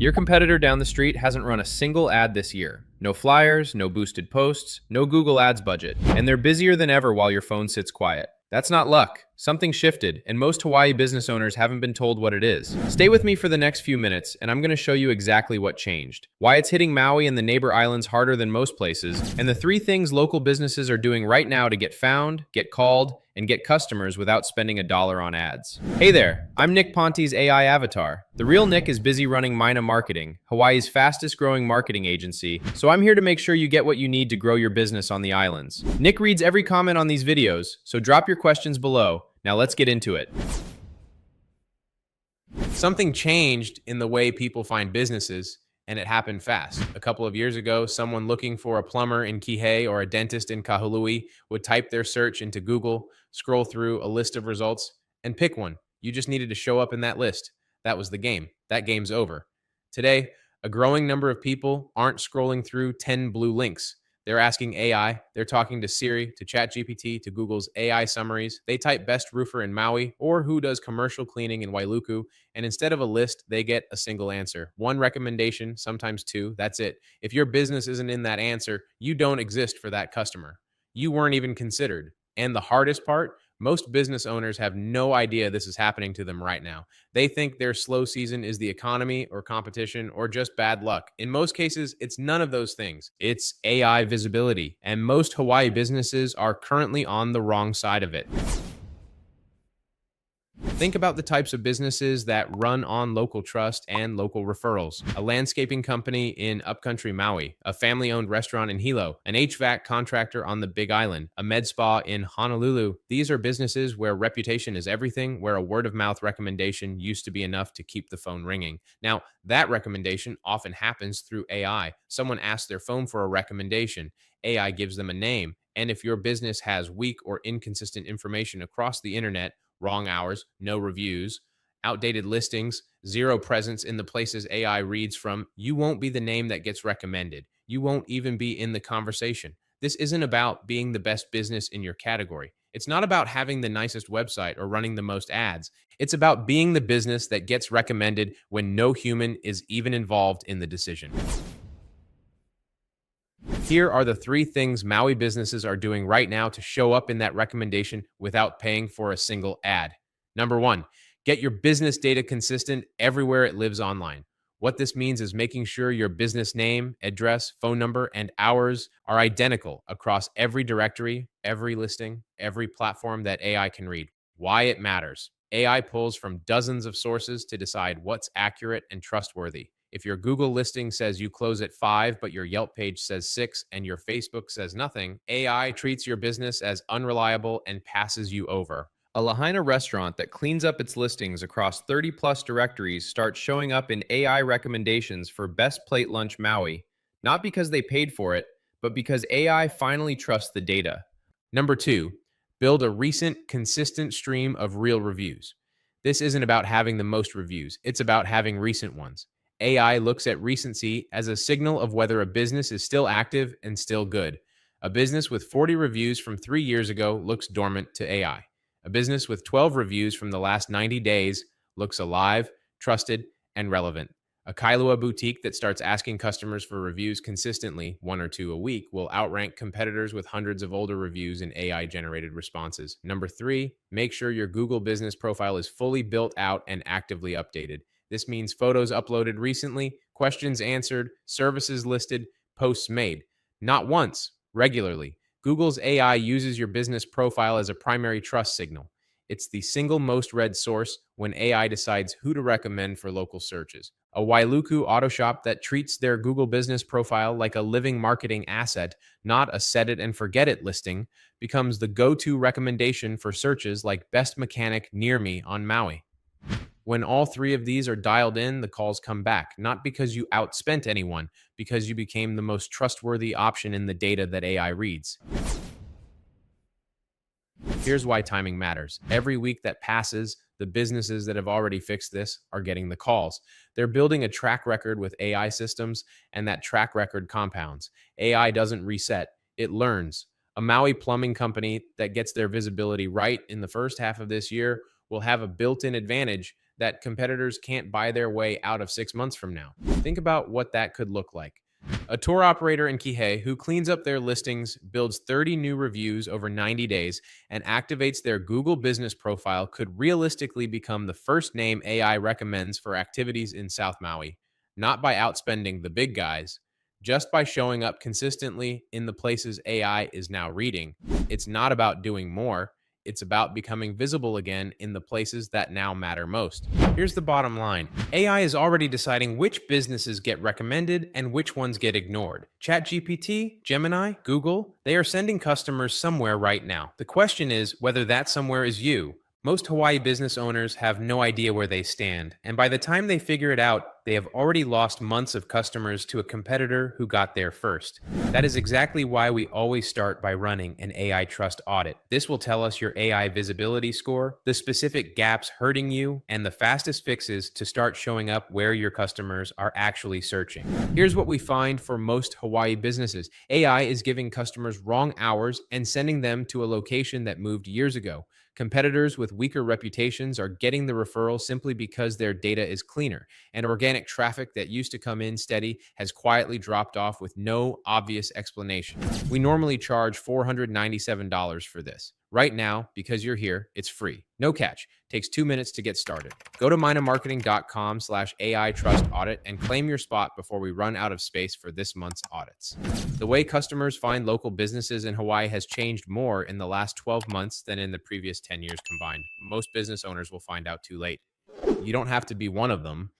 Your competitor down the street hasn't run a single ad this year. No flyers, no boosted posts, no Google Ads budget. And they're busier than ever while your phone sits quiet. That's not luck. Something shifted, and most Hawaii business owners haven't been told what it is. Stay with me for the next few minutes, and I'm going to show you exactly what changed, why it's hitting Maui and the neighbor islands harder than most places, and the 3 things local businesses are doing right now to get found, get called, and get customers without spending $1 on ads. Hey there, I'm Nick Ponte's AI avatar. The real Nick is busy running Myna Marketing, Hawaii's fastest growing marketing agency, so I'm here to make sure you get what you need to grow your business on the islands. Nick reads every comment on these videos, so drop your questions below. Now let's get into it. Something changed in the way people find businesses, and it happened fast. A couple of years ago, someone looking for a plumber in Kihei or a dentist in Kahului would type their search into Google, scroll through a list of results, and pick one. You just needed to show up in that list. That was the game. That game's over. Today, a growing number of people aren't scrolling through 10 blue links. They're asking AI, they're talking to Siri, to ChatGPT, to Google's AI summaries. They type best roofer in Maui or who does commercial cleaning in Wailuku, and instead of a list, they get a single answer. One recommendation, sometimes 2, that's it. If your business isn't in that answer, you don't exist for that customer. You weren't even considered. And the hardest part, most business owners have no idea this is happening to them right now. They think their slow season is the economy or competition or just bad luck. In most cases, it's none of those things. It's AI visibility, and most Hawaii businesses are currently on the wrong side of it. Think about the types of businesses that run on local trust and local referrals. A landscaping company in upcountry Maui, a family-owned restaurant in Hilo, an HVAC contractor on the Big Island, a med spa in Honolulu. These are businesses where reputation is everything, where a word-of-mouth recommendation used to be enough to keep the phone ringing. Now, that recommendation often happens through AI. Someone asks their phone for a recommendation. AI gives them a name. And if your business has weak or inconsistent information across the internet, wrong hours, no reviews, outdated listings, zero presence in the places AI reads from, you won't be the name that gets recommended. You won't even be in the conversation. This isn't about being the best business in your category. It's not about having the nicest website or running the most ads. It's about being the business that gets recommended when no human is even involved in the decision. Here are the 3 things Maui businesses are doing right now to show up in that recommendation without paying for a single ad. Number 1, get your business data consistent everywhere it lives online. What this means is making sure your business name, address, phone number, and hours are identical across every directory, every listing, every platform that AI can read. Why it matters. AI pulls from dozens of sources to decide what's accurate and trustworthy. If your Google listing says you close at 5, but your Yelp page says 6 and your Facebook says nothing, AI treats your business as unreliable and passes you over. A Lahaina restaurant that cleans up its listings across 30-plus directories starts showing up in AI recommendations for Best Plate Lunch Maui, not because they paid for it, but because AI finally trusts the data. Number 2, build a recent, consistent stream of real reviews. This isn't about having the most reviews, it's about having recent ones. AI looks at recency as a signal of whether a business is still active and still good. A business with 40 reviews from 3 years ago looks dormant to AI. A business with 12 reviews from the last 90 days looks alive, trusted, and relevant. A Kailua boutique that starts asking customers for reviews consistently, 1 or 2 a week, will outrank competitors with hundreds of older reviews and AI-generated responses. Number 3, make sure your Google business profile is fully built out and actively updated. This means photos uploaded recently, questions answered, services listed, posts made. Not once, regularly. Google's AI uses your business profile as a primary trust signal. It's the single most read source when AI decides who to recommend for local searches. A Wailuku auto shop that treats their Google business profile like a living marketing asset, not a set it and forget it listing, becomes the go-to recommendation for searches like best mechanic near me on Maui. When all 3 of these are dialed in, the calls come back, not because you outspent anyone, because you became the most trustworthy option in the data that AI reads. Here's why timing matters. Every week that passes, the businesses that have already fixed this are getting the calls. They're building a track record with AI systems, and that track record compounds. AI doesn't reset, it learns. A Maui plumbing company that gets their visibility right in the first half of this year will have a built-in advantage that competitors can't buy their way out of 6 months from now. Think about what that could look like. A tour operator in Kihei who cleans up their listings, builds 30 new reviews over 90 days, and activates their Google business profile could realistically become the first name AI recommends for activities in South Maui, not by outspending the big guys, just by showing up consistently in the places AI is now reading. It's not about doing more. It's about becoming visible again in the places that now matter most. Here's the bottom line. AI is already deciding which businesses get recommended and which ones get ignored. ChatGPT, Gemini, Google, they are sending customers somewhere right now. The question is whether that somewhere is you. Most Hawaii business owners have no idea where they stand, and by the time they figure it out, they have already lost months of customers to a competitor who got there first. That is exactly why we always start by running an AI trust audit. This will tell us your AI visibility score, the specific gaps hurting you, and the fastest fixes to start showing up where your customers are actually searching. Here's what we find for most Hawaii businesses. AI is giving customers wrong hours and sending them to a location that moved years ago. Competitors with weaker reputations are getting the referral simply because their data is cleaner, and organic traffic that used to come in steady has quietly dropped off with no obvious explanation. We normally charge $497 for this. Right now, because you're here, it's free. No catch. Takes 2 minutes to get started. Go to mynamarketing.com/AI trust audit and claim your spot before we run out of space for this month's audits. The way customers find local businesses in Hawaii has changed more in the last 12 months than in the previous 10 years combined. Most business owners will find out too late. You don't have to be one of them.